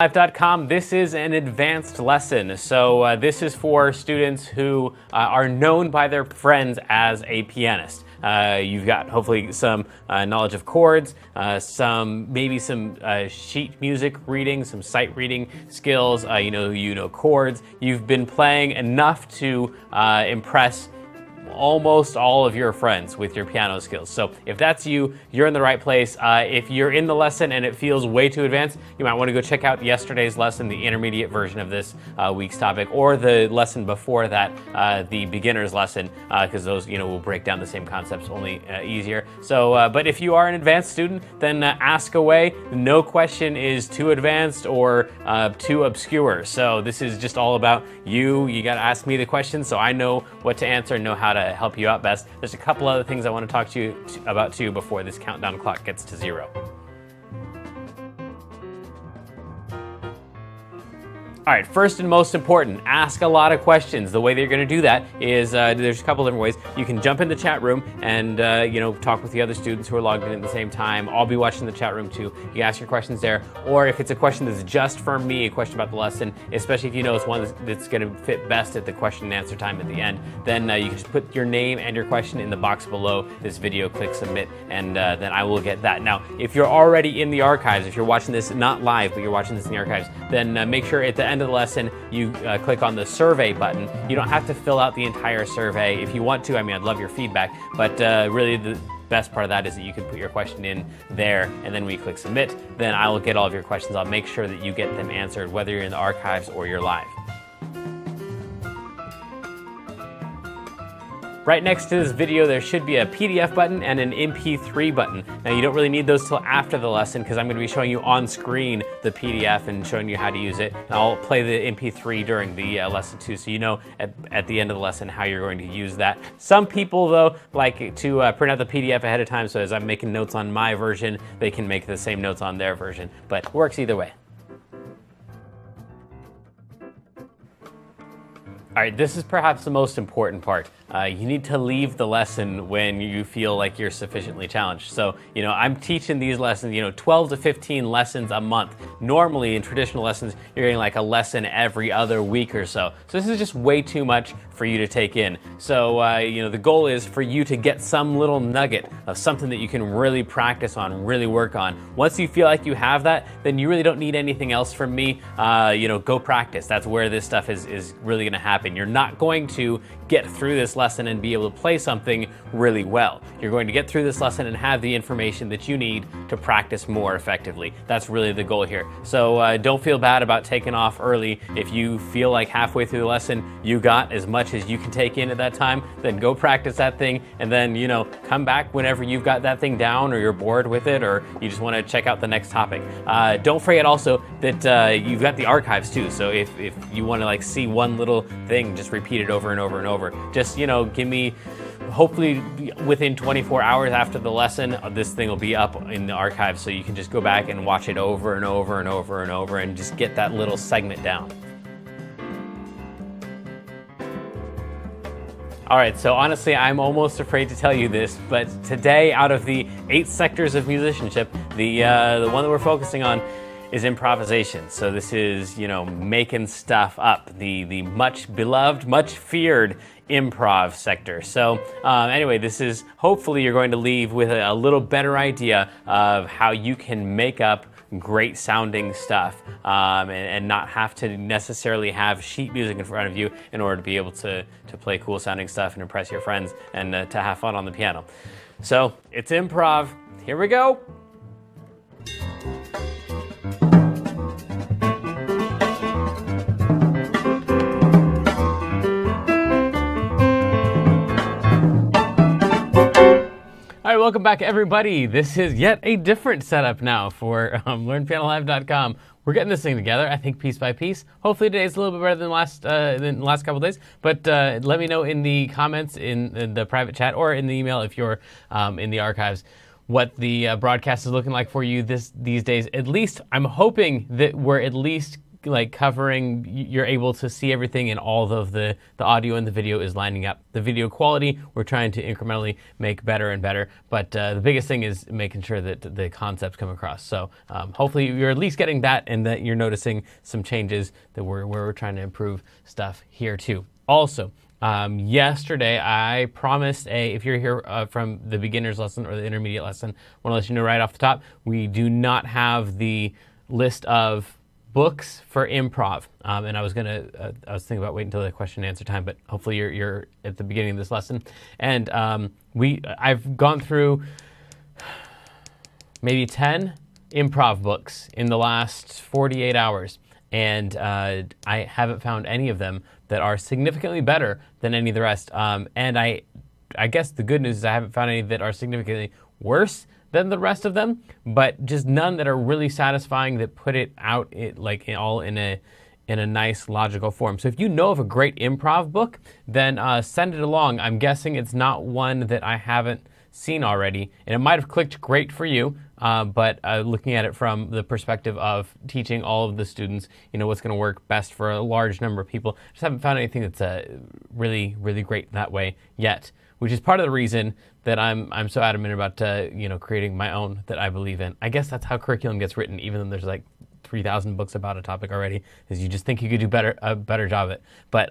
MakingUpAmazingSolosWithNoExperience. This is an advanced lesson. So this is for students who are known by their friends as a pianist. You've got hopefully some knowledge of chords, maybe some sheet music reading, some sight reading skills. You know chords. You've been playing enough to impress almost all of your friends with your piano skills. So if that's you, you're in the right place. If you're in the lesson and it feels way too advanced, you might want to go check out yesterday's lesson, the intermediate version of this week's topic, or the lesson before that, the beginner's lesson, because those will break down the same concepts, only easier. So, but if you are an advanced student, then ask away. No question is too advanced or too obscure. So this is just all about you. You got to ask me the questions so I know what to answer and know how to help you out best. There's a couple other things I want to talk to you about too before this countdown clock gets to 0. All right, first and most important, ask a lot of questions. The way that you're going to do that is there's a couple different ways. You can jump in the chat room and talk with the other students who are logged in at the same time. I'll be watching the chat room too. You can ask your questions there. Or if it's a question that's just for me, a question about the lesson, especially if you know it's one that's going to fit best at the question and answer time at the end, then you can just put your name and your question in the box below this video, click submit, and then I will get that. Now, if you're already in the archives, if you're watching this not live, but you're watching this in the archives, then make sure at the end of the lesson you click on the survey button. You don't have to fill out the entire survey. If you want to, I'd love your feedback, but really the best part of that is that you can put your question in there, and then when you click submit, then I will get all of your questions. I'll make sure that you get them answered, whether you're in the archives or you're live. Right next to this video, there should be a PDF button and an MP3 button. Now, you don't really need those till after the lesson because I'm going to be showing you on screen the PDF and showing you how to use it. And I'll play the MP3 during the lesson too, so you know at the end of the lesson how you're going to use that. Some people, though, like to print out the PDF ahead of time, so as I'm making notes on my version, they can make the same notes on their version, but works either way. All right, this is perhaps the most important part. You need to leave the lesson when you feel like you're sufficiently challenged. So, I'm teaching these lessons, 12 to 15 lessons a month. Normally in traditional lessons, you're getting like a lesson every other week or so. So this is just way too much for you to take in. So, the goal is for you to get some little nugget of something that you can really practice on, really work on. Once you feel like you have that, then you really don't need anything else from me. Go practice. That's where this stuff is really gonna happen. You're not going to get through this lesson and be able to play something really well. You're going to get through this lesson and have the information that you need to practice more effectively. That's really the goal here. So don't feel bad about taking off early. If you feel like halfway through the lesson you got as much as you can take in at that time, then go practice that thing, and then come back whenever you've got that thing down, or you're bored with it, or you just want to check out the next topic. Don't forget also that you've got the archives too. So if you want to see one little thing, just repeat it over and over and over. Just give me, hopefully within 24 hours after the lesson, this thing will be up in the archive, so you can just go back and watch it over and over and over and over and just get that little segment down. All right, so honestly, I'm almost afraid to tell you this, but today, out of the 8 sectors of musicianship, the one that we're focusing on is improvisation. So this is, making stuff up, the much beloved, much feared improv sector. So anyway, this is, hopefully you're going to leave with a little better idea of how you can make up great sounding stuff and not have to necessarily have sheet music in front of you in order to be able to play cool sounding stuff and impress your friends and to have fun on the piano. So it's improv. Here we go. All right, welcome back, everybody. This is yet a different setup now for LearnPianoLive.com. We're getting this thing together, I think, piece by piece. Hopefully today's a little bit better than the last couple of days. But let me know in the comments, in the private chat, or in the email if you're in the archives, what the broadcast is looking like for you these days. At least, I'm hoping that we're at least like covering, you're able to see everything, and all of the audio and the video is lining up. The video quality, we're trying to incrementally make better and better, but the biggest thing is making sure that the concepts come across. So hopefully you're at least getting that, and that you're noticing some changes that we're trying to improve stuff here too. Also, yesterday I promised if you're here from the beginner's lesson or the intermediate lesson, I want to let you know right off the top, we do not have the list of books for improv. And I was thinking about waiting until the question and answer time, but hopefully you're at the beginning of this lesson. And I've gone through maybe 10 improv books in the last 48 hours. And I haven't found any of them that are significantly better than any of the rest. And I guess the good news is I haven't found any that are significantly worse than the rest of them, but just none that are really satisfying, that put it out all in a nice logical form. So if you know of a great improv book, then send it along. I'm guessing it's not one that I haven't seen already, and it might have clicked great for you, but looking at it from the perspective of teaching all of the students, what's going to work best for a large number of people, just haven't found anything that's really, really great that way yet, which is part of the reason that I'm so adamant about creating my own that I believe in. I guess that's how curriculum gets written, even though there's like 3,000 books about a topic already, is you just think you could do a better job of it. But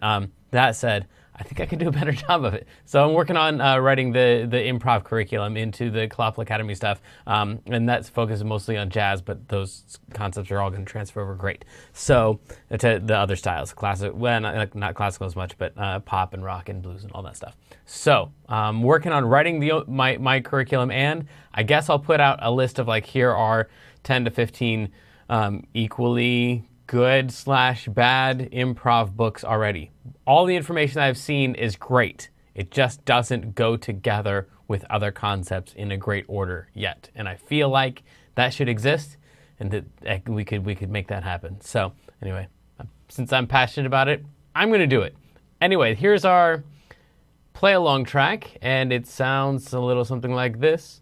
that said, I think I can do a better job of it. So I'm working on writing the improv curriculum into the Kalopal Academy stuff, and that's focused mostly on jazz, but those concepts are all going to transfer over great. So to the other styles, classic, well, not classical as much, but pop and rock and blues and all that stuff. So I'm working on writing my curriculum, and I guess I'll put out a list of here are 10 to 15 equally good/bad improv books already. All the information I've seen is great. It just doesn't go together with other concepts in a great order yet. And I feel like that should exist, and that we could make that happen. So anyway, since I'm passionate about it, I'm going to do it. Anyway, here's our play along track, and it sounds a little something like this.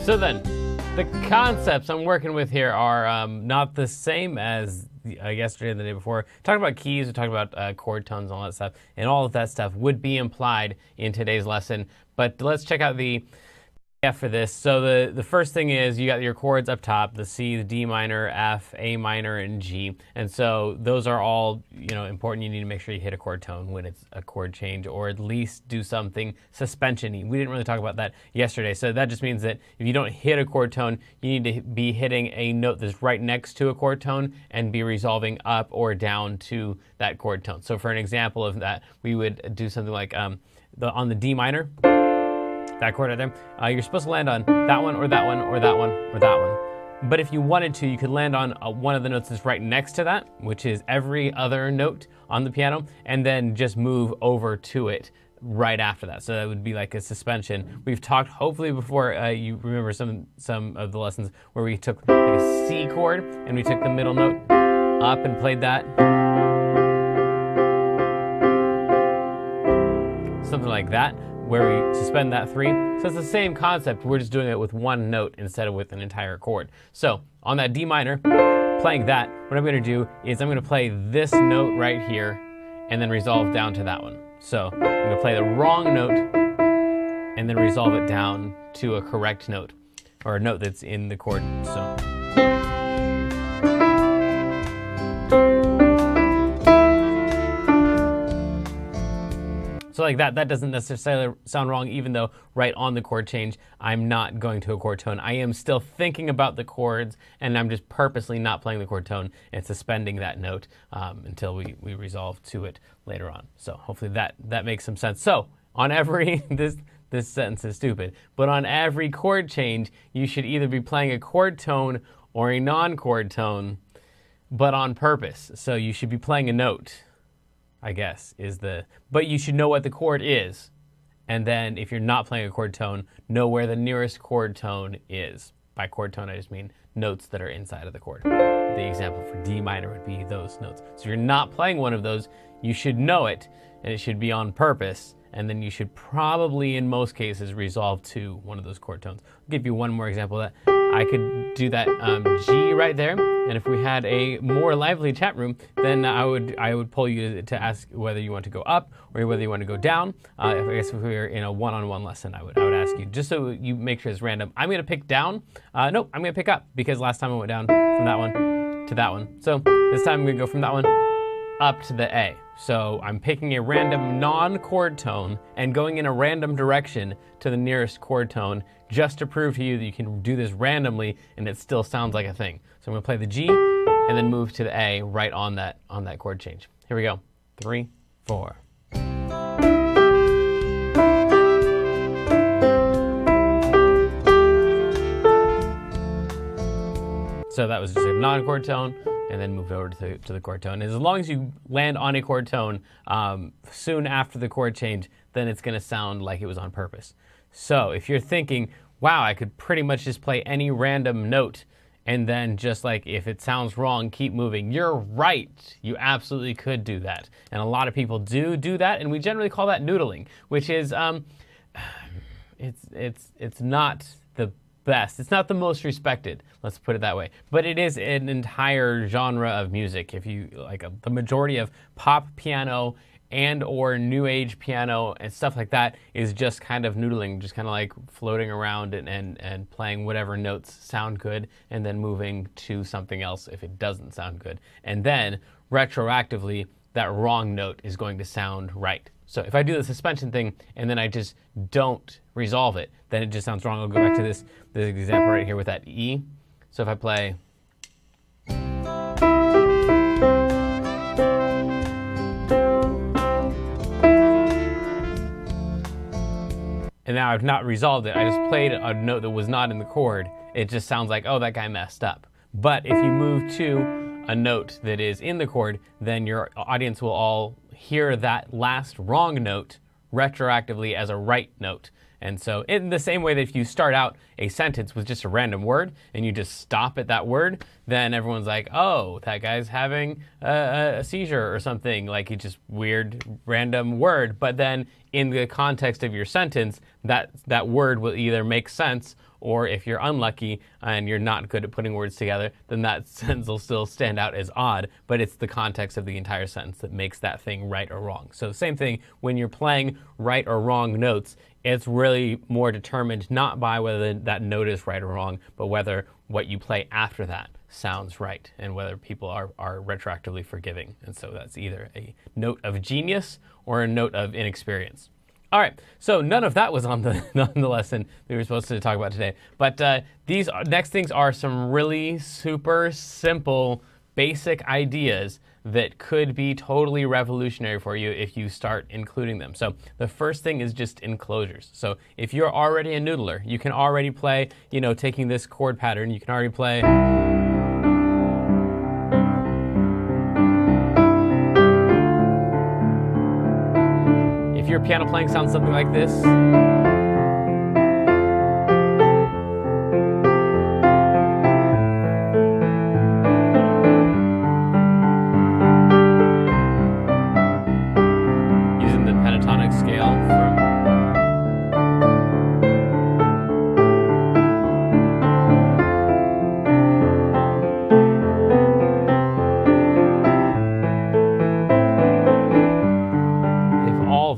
So then, the concepts I'm working with here are not the same as yesterday and the day before. Talked about keys, we talked about chord tones and all that stuff, and all of that stuff would be implied in today's lesson. But let's check out the F for this. So the first thing is you got your chords up top, the C, the D minor, F, A minor, and G. And so those are all, important. You need to make sure you hit a chord tone when it's a chord change, or at least do something suspension-y. We didn't really talk about that yesterday. So that just means that if you don't hit a chord tone, you need to be hitting a note that's right next to a chord tone and be resolving up or down to that chord tone. So for an example of that, we would do something like on the D minor, that chord right there, you're supposed to land on that one or that one or that one or that one. But if you wanted to, you could land on one of the notes that's right next to that, which is every other note on the piano, and then just move over to it right after that. So that would be like a suspension. We've talked, hopefully before, you remember some of the lessons where we took like a C chord and we took the middle note up and played that. Something like that, where we suspend that 3. So it's the same concept, we're just doing it with one note instead of with an entire chord. So on that D minor, playing that, what I'm going to do is I'm going to play this note right here and then resolve down to that one. So I'm going to play the wrong note and then resolve it down to a correct note, or a note that's in the chord. So like that doesn't necessarily sound wrong, even though right on the chord change, I'm not going to a chord tone. I am still thinking about the chords, and I'm just purposely not playing the chord tone and suspending that note until we resolve to it later on. So hopefully that makes some sense. So on every, this sentence is stupid, but on every chord change, you should either be playing a chord tone or a non-chord tone, but on purpose. So you should be playing a note, I guess, but you should know what the chord is. And then if you're not playing a chord tone, know where the nearest chord tone is. By chord tone, I just mean notes that are inside of the chord. The example for D minor would be those notes. So if you're not playing one of those, you should know it, and it should be on purpose. And then you should probably, in most cases, resolve to one of those chord tones. I'll give you one more example of that. I could do that G right there, and if we had a more lively chat room, then I would poll you to ask whether you want to go up or whether you want to go down. I guess if we were in a one-on-one lesson, I would ask you, just so you make sure it's random. I'm going to pick down. No, I'm going to pick up, because last time I went down from that one to that one. So this time I'm going to go from that one up to the A. So I'm picking a random non-chord tone and going in a random direction to the nearest chord tone, just to prove to you that you can do this randomly and it still sounds like a thing. So I'm going to play the G and then move to the A right on that chord change. Here we go. 3, 4. So that was just a non-chord tone, and then moved over to the chord tone. And as long as you land on a chord tone soon after the chord change, then it's going to sound like it was on purpose. So if you're thinking, wow, I could pretty much just play any random note, and then just like, if it sounds wrong, keep moving. You're right. You absolutely could do that. And a lot of people do that, and we generally call that noodling, which is, it's not the best. It's not the most respected, let's put it that way. But it is an entire genre of music. If you like, the majority of pop piano and or new age piano and stuff like that is just kind of noodling, just kind of like floating around and playing whatever notes sound good and then moving to something else if it doesn't sound good. And then retroactively, that wrong note is going to sound right. So if I do the suspension thing and then I just don't resolve it, then it just sounds wrong. I'll go back to this example right here with that E. So if I play, and now I've not resolved it, I just played a note that was not in the chord, it just sounds like, oh, that guy messed up. But if you move to a note that is in the chord, then your audience will all hear that last wrong note retroactively as a right note. And so in the same way that if you start out a sentence with just a random word and you just stop at that word, then everyone's like, oh, that guy's having a seizure or something, like he just weird random word. But then in the context of your sentence, that word will either make sense, or if you're unlucky and you're not good at putting words together, then that sentence will still stand out as odd, but it's the context of the entire sentence that makes that thing right or wrong. So same thing, when you're playing right or wrong notes, it's really more determined not by whether that note is right or wrong, but whether what you play after that sounds right and whether people are retroactively forgiving. And so that's either a note of genius or a note of inexperience. All right, so none of that was on the lesson we were supposed to talk about today. But these next things are some really super simple basic ideas that could be totally revolutionary for you if you start including them. So the first thing is just enclosures. So if you're already a noodler, you can already play, taking this chord pattern, you can already play. If your piano playing sounds something like this,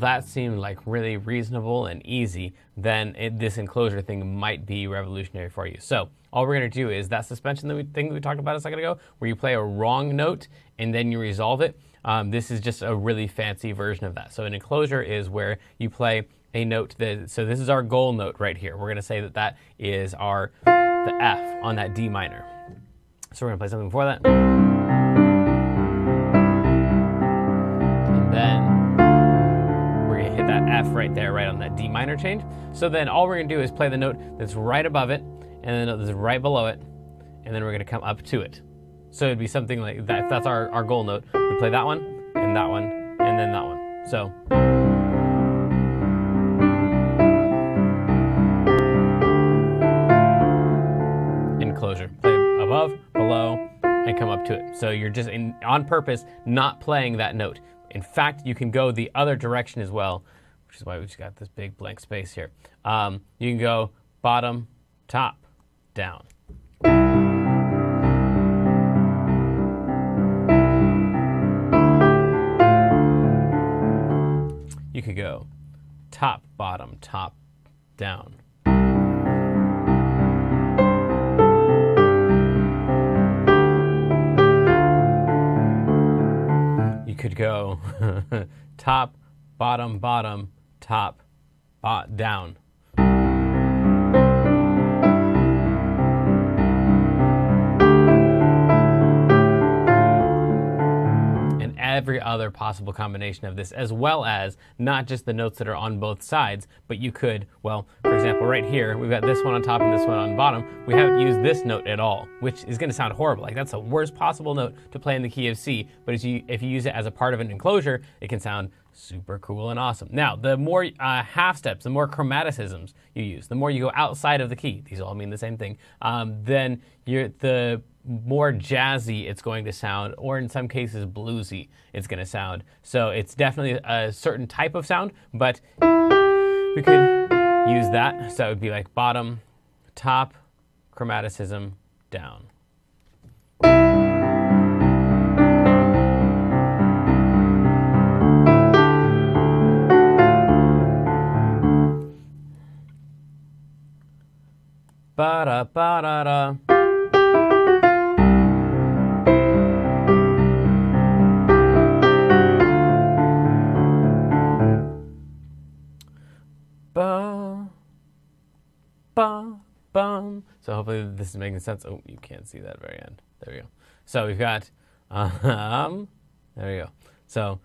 that seemed like really reasonable and easy, then this enclosure thing might be revolutionary for you. So all we're going to do is that suspension thing that we talked about a second ago, where you play a wrong note and then you resolve it. This is just a really fancy version of that. So an enclosure is where you play a note so this is our goal note right here. We're going to say that is the F on that D minor. So we're going to play something before that. And then hit that F right there, right on that D minor change. So then all we're going to do is play the note that's right above it, and the note that's right below it, and then we're going to come up to it. So it'd be something like that. If that's our goal note, we play that one, and then that one. So. Enclosure. Play above, below, and come up to it. So you're just on purpose not playing that note. In fact, you can go the other direction as well, which is why we just got this big blank space here. You can go bottom, top, down. You could go top, bottom, top, down. You could go top, bottom, bottom, top, down. And every other possible combination of this, as well as not just the notes that are on both sides, but you could, well, for example, right here, we've got this one on top and this one on bottom. We haven't used this note at all, which is going to sound horrible. Like, that's the worst possible note to play in the key of C. But if you use it as a part of an enclosure, it can sound super cool and awesome. Now, the more half steps, the more chromaticisms you use, the more you go outside of the key, these all mean the same thing, then the more jazzy it's going to sound, or in some cases bluesy it's going to sound. So it's definitely a certain type of sound, but we could use that. So it would be like bottom, top, chromaticism, down. Ba-da-ba-da-da. Ba, ba, bum. So hopefully this is making sense. Oh, you can't see that very end. There we go. So we've got, there we go. So,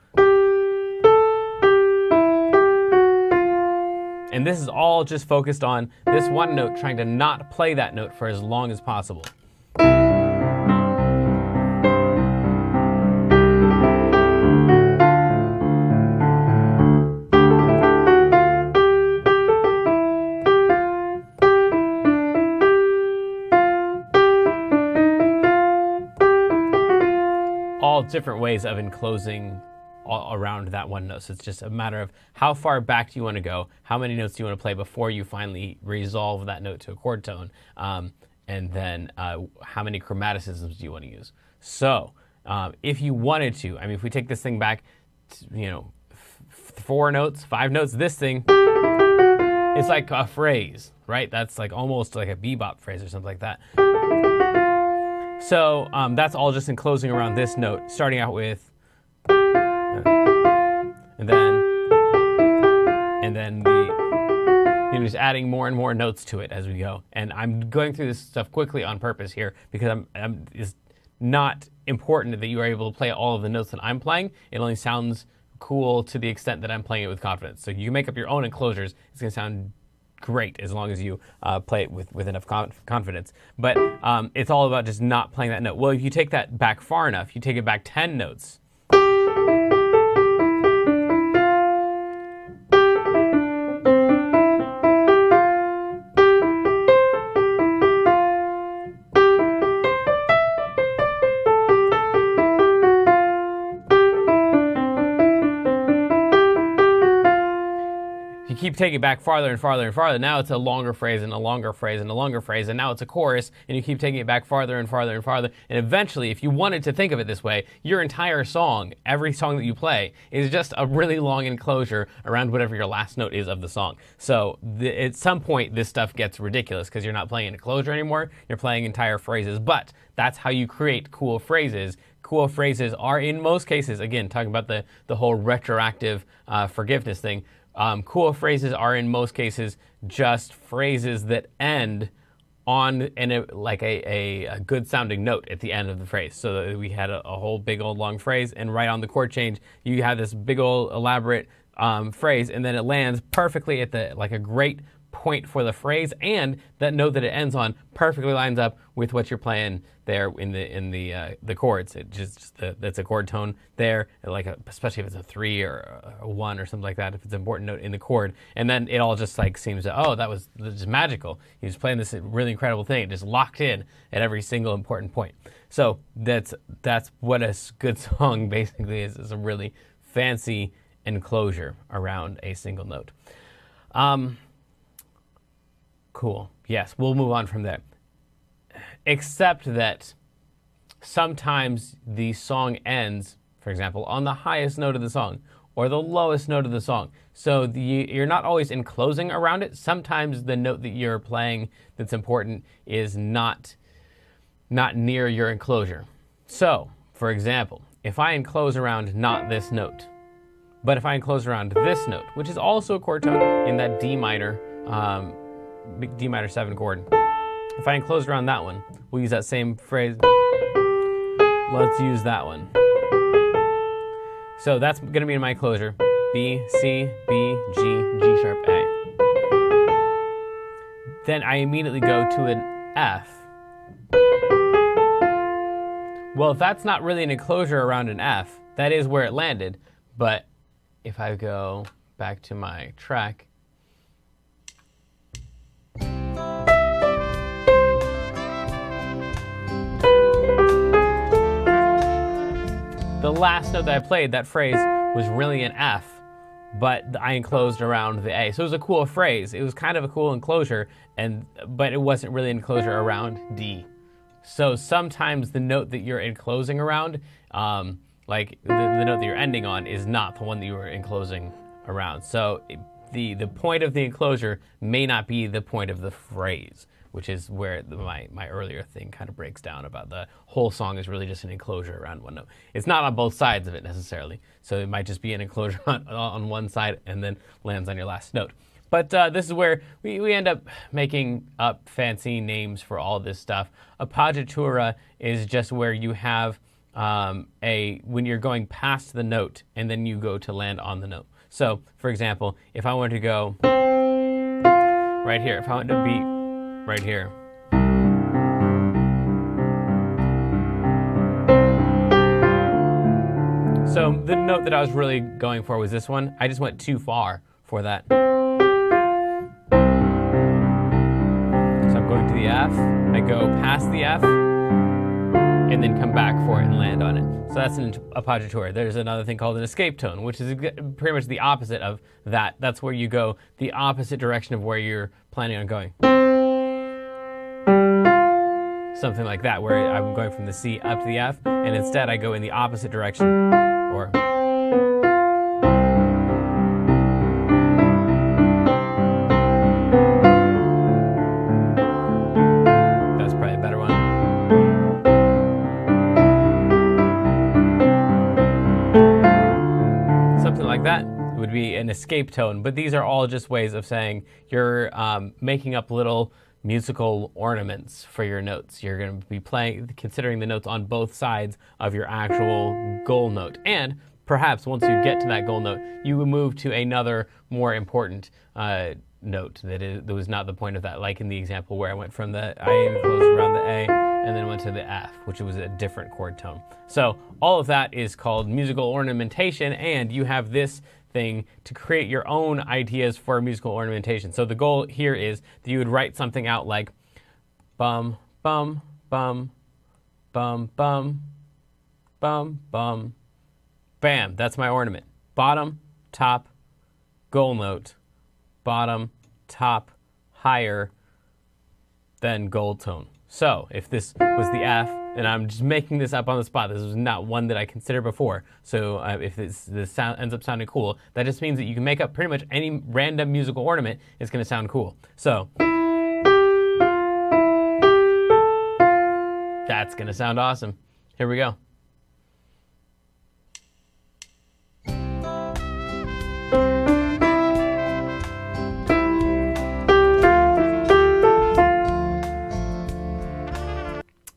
and this is all just focused on this one note, trying to not play that note for as long as possible. All different ways of enclosing all around that one note. So it's just a matter of how far back do you want to go, how many notes do you want to play before you finally resolve that note to a chord tone, and then how many chromaticisms do you want to use. So if you wanted to, I mean, if we take this thing back, to, 4 notes, 5 notes, this thing, it's like a phrase, right? That's like almost like a bebop phrase or something like that. So that's all just enclosing around this note, starting out with, and then just adding more and more notes to it as we go. And I'm going through this stuff quickly on purpose here because I'm just not important that you are able to play all of the notes that I'm playing. It only sounds cool to the extent that I'm playing it with confidence. So you make up your own enclosures. It's going to sound great as long as you play it with enough confidence. But it's all about just not playing that note. Well, if you take that back far enough, you take it back 10 notes. Keep taking it back farther and farther and farther. Now it's a longer phrase and a longer phrase and a longer phrase, and now it's a chorus, and you keep taking it back farther and farther and farther. And eventually, if you wanted to think of it this way, your entire song, every song that you play, is just a really long enclosure around whatever your last note is of the song. So at some point, this stuff gets ridiculous because you're not playing an enclosure anymore. You're playing entire phrases, but that's how you create cool phrases. Cool phrases are, in most cases, again, talking about the whole retroactive forgiveness thing, cool phrases are in most cases just phrases that end on a good sounding note at the end of the phrase. So that we had a whole big old long phrase, and right on the chord change you have this big old elaborate phrase, and then it lands perfectly at a great point for the phrase, and that note that it ends on perfectly lines up with what you're playing there in the chords. It that's a chord tone there, especially if it's a 3 or a 1 or something like that, if it's an important note in the chord, and then it all just seems to, that was just magical. He was playing this really incredible thing. It just locked in at every single important point. So that's what a good song basically is a really fancy enclosure around a single note. Cool. Yes, we'll move on from there. Except that sometimes the song ends, for example, on the highest note of the song or the lowest note of the song. So you're not always enclosing around it. Sometimes the note that you're playing that's important is not near your enclosure. So, for example, if I enclose around not this note, but if I enclose around this note, which is also a chord tone in that D minor 7 chord. If I enclose around that one, we'll use that same phrase. Let's use that one. So that's going to be in my enclosure. B, C, B, G, G sharp, A. Then I immediately go to an F. Well, if that's not really an enclosure around an F, that is where it landed. But if I go back to my track, the last note that I played, that phrase, was really an F, but I enclosed around the A. So it was a cool phrase. It was kind of a cool enclosure, but it wasn't really an enclosure around D. So sometimes the note that you're enclosing around, the note that you're ending on, is not the one that you were enclosing around. So the point of the enclosure may not be the point of the phrase, which is where my earlier thing kind of breaks down about the whole song is really just an enclosure around one note. It's not on both sides of it necessarily, so it might just be an enclosure on one side and then lands on your last note. But this is where we end up making up fancy names for all this stuff. Appoggiatura is just where you have when you're going past the note and then you go to land on the note. So, for example, if I wanted to go right here, if I wanted to be right here. So the note that I was really going for was this one. I just went too far for that. So I'm going to the F, I go past the F, and then come back for it and land on it. So that's an appoggiatura. There's another thing called an escape tone, which is pretty much the opposite of that. That's where you go the opposite direction of where you're planning on going. Something like that, where I'm going from the C up to the F, and instead I go in the opposite direction, or that's probably a better one. Something like that would be an escape tone, but these are all just ways of saying you're making up little musical ornaments for your notes. You're going to be considering the notes on both sides of your actual goal note. And perhaps once you get to that goal note, you will move to another more important note that was not the point of that, like in the example where I went from the I closed around the A and then went to the F, which was a different chord tone. So all of that is called musical ornamentation, and you have this thing to create your own ideas for musical ornamentation. So the goal here is that you would write something out like bum, bum, bum, bum, bum, bum, bum, bam. That's my ornament. Bottom, top, goal note, bottom, top, higher, then goal tone. So if this was the F, and I'm just making this up on the spot, this was not one that I considered before, so if this sound ends up sounding cool, that just means that you can make up pretty much any random musical ornament. It's going to sound cool. So that's going to sound awesome. Here we go.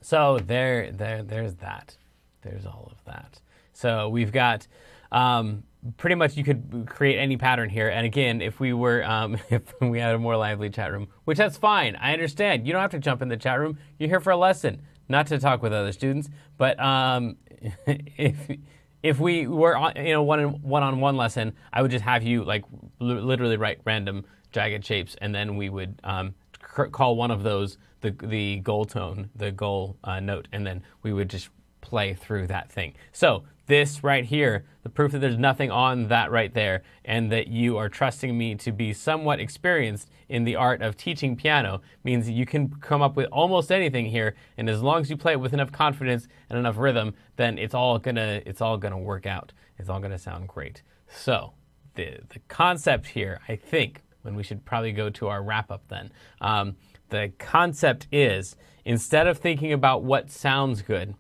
So there's that. There's all of that. So we've got pretty much you could create any pattern here. And again, if we were if we had a more lively chat room, which that's fine. I understand. You don't have to jump in the chat room. You're here for a lesson, not to talk with other students. But if we were on, one-on-one lesson, I would just have you like literally write random jagged shapes, and then we would call one of those the goal tone, the goal note, and then we would just play through that thing. So this right here, the proof that there's nothing on that right there, and that you are trusting me to be somewhat experienced in the art of teaching piano, means that you can come up with almost anything here, and as long as you play it with enough confidence and enough rhythm, then it's all gonna work out. It's all gonna sound great. So the concept here, I think, when we should probably go to our wrap up then. The concept is, instead of thinking about what sounds good,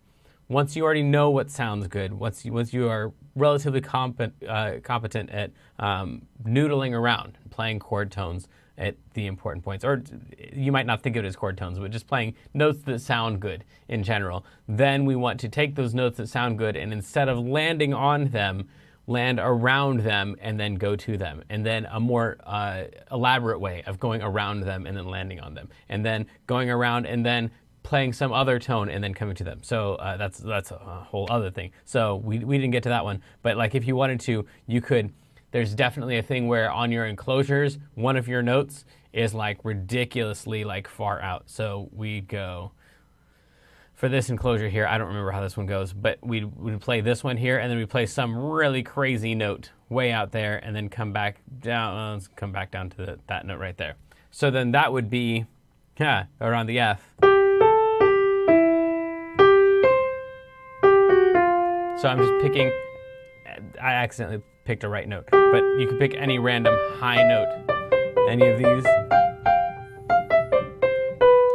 once you already know what sounds good, once you are relatively competent at noodling around, playing chord tones at the important points, or you might not think of it as chord tones, but just playing notes that sound good in general, then we want to take those notes that sound good, and instead of landing on them, land around them and then go to them, and then a more elaborate way of going around them and then landing on them, and then going around and then playing some other tone and then coming to them. So that's a whole other thing. So we didn't get to that one, but like if you wanted to, you could. There's definitely a thing where on your enclosures, one of your notes is like ridiculously like far out. So we go. For this enclosure here, I don't remember how this one goes, but we'd play this one here, and then we play some really crazy note way out there, and then come back down to that note right there. So then that would be around the F. So I'm just picking, I accidentally picked a right note, but you could pick any random high note, any of these.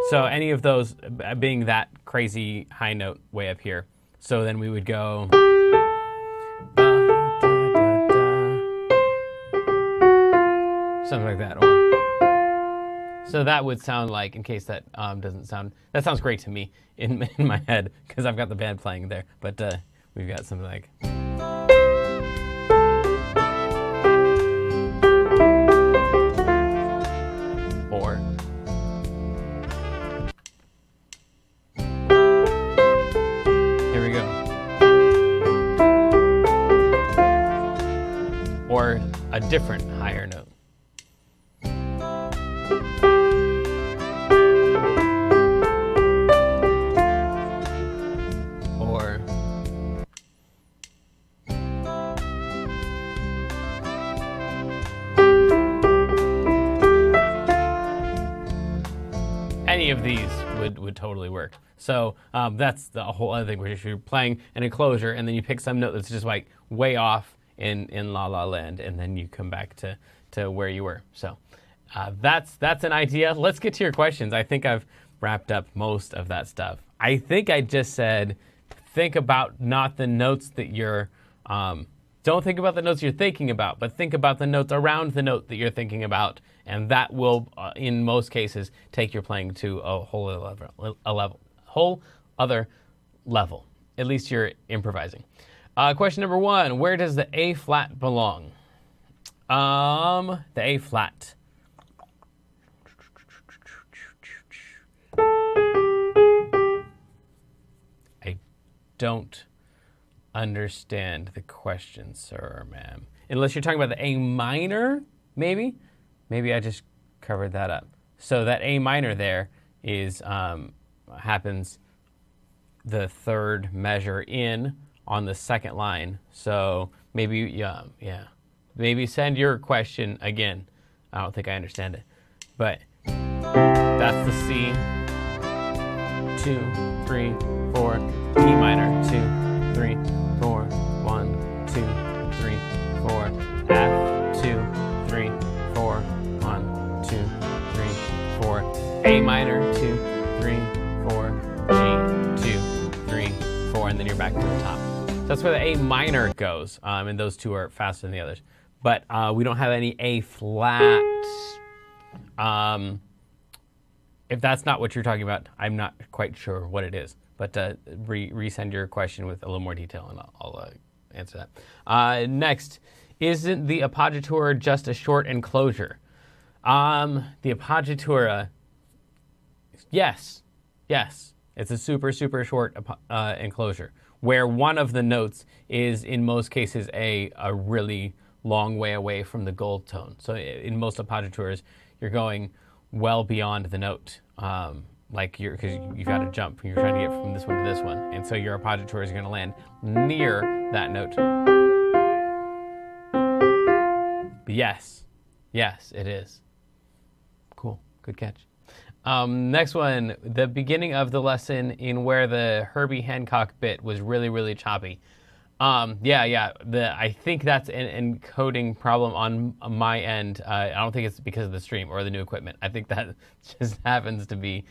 So any of those being that crazy high note way up here. So then we would go. Something like that. So that would sound like, in case that doesn't sound, that sounds great to me in my head, because I've got the band playing there. But we've got something like. Or. Or a different higher note. Or any of these would totally work. So that's the whole other thing, where if you're playing an enclosure and then you pick some note that's just like way off in La La Land, and then you come back to where you were. So that's an idea. Let's get to your questions. I think I've wrapped up most of that stuff. I think I just said, think about not the notes that you're, don't think about the notes you're thinking about, but think about the notes around the note that you're thinking about, and that will, in most cases, take your playing to a whole other level. At least you're improvising. Question number 1, where does the A flat belong? The A flat. I don't understand the question, sir or ma'am. Unless you're talking about the A minor, maybe? Maybe I just covered that up. So that A minor there is happens the third measure in on the second line. So maybe, yeah. Maybe send your question again. I don't think I understand it. But that's the C, 2, 3, 4, E minor, 2, 3, 4, 1, 2, 3, 4, F, 2, 3, 4, 1, 2, 3, 4, A minor, 2, 3, 4, G, 2, 3, 4, and then you're back to the top. So that's where the A minor goes, and those two are faster than the others. But we don't have any A flat. If that's not what you're talking about, I'm not quite sure what it is. But resend your question with a little more detail, and I'll answer that. Next, isn't the appoggiatura just a short enclosure? The appoggiatura, yes. It's a super, super short enclosure, where one of the notes is, in most cases, a really long way away from the gold tone. So in most appoggiaturas, you're going well beyond the note, because you've got to jump. You're trying to get from this one to this one, and so your appoggiatura is going to land near that note. But yes, it is. Cool, good catch. Next one, the beginning of the lesson in where the Herbie Hancock bit was really, really choppy. I think that's an encoding problem on my end. I don't think it's because of the stream or the new equipment. I think that just happens to be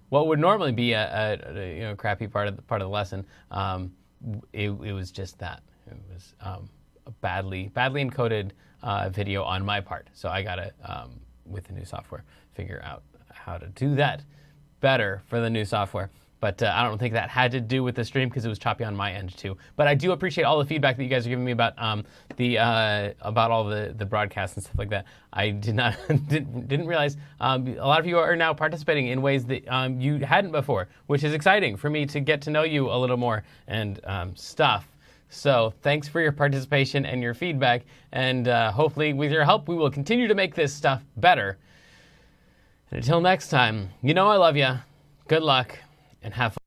what would normally be a crappy part of the lesson. It was just that. It was a badly encoded video on my part. So I gotta, with the new software, figure out how to do that better for the new software. But I don't think that had to do with the stream because it was choppy on my end too. But I do appreciate all the feedback that you guys are giving me about about all the broadcasts and stuff like that. I didn't realize a lot of you are now participating in ways that you hadn't before, which is exciting for me to get to know you a little more and stuff. So thanks for your participation and your feedback, and hopefully with your help we will continue to make this stuff better. And until next time, you know I love you. Good luck. And have fun.